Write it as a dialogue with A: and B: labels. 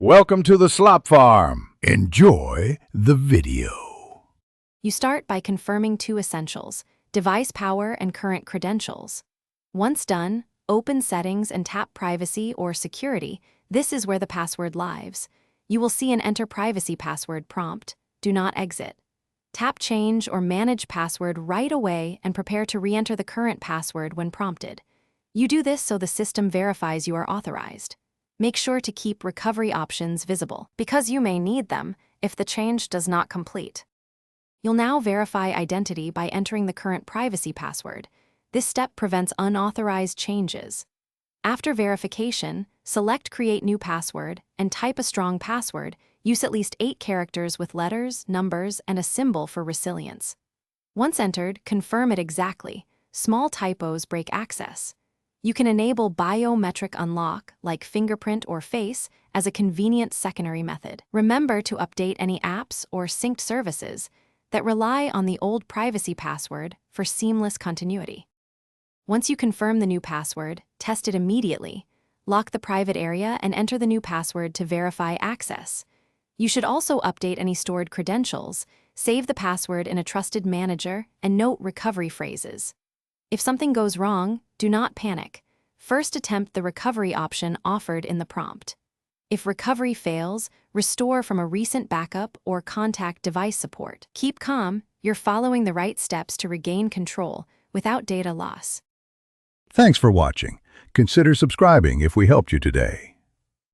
A: Welcome to the Slop Farm. Enjoy the video.
B: You start by confirming two essentials: device power and current credentials. Once done, open Settings and tap Privacy or Security. This is where the password lives. You will see an Enter Privacy Password prompt. Do not exit. Tap Change or Manage Password right away and prepare to re-enter the current password when prompted. You do this so the system verifies you are authorized. Make sure to keep recovery options visible, because you may need them if the change does not complete. You'll now verify identity by entering the current privacy password. This step prevents unauthorized changes. After verification, select Create New Password and type a strong password. Use at least 8 characters with letters, numbers, and a symbol for resilience. Once entered, confirm it exactly. Small typos break access. You can enable biometric unlock, like fingerprint or face, as a convenient secondary method. Remember to update any apps or synced services that rely on the old privacy password for seamless continuity. Once you confirm the new password, test it immediately. Lock the private area and enter the new password to verify access. You should also update any stored credentials, save the password in a trusted manager, and note recovery phrases. If something goes wrong, do not panic. First attempt the recovery option offered in the prompt. If recovery fails, restore from a recent backup or contact device support. Keep calm, you're following the right steps to regain control without data loss.
A: Thanks for watching. Consider subscribing if we helped you today.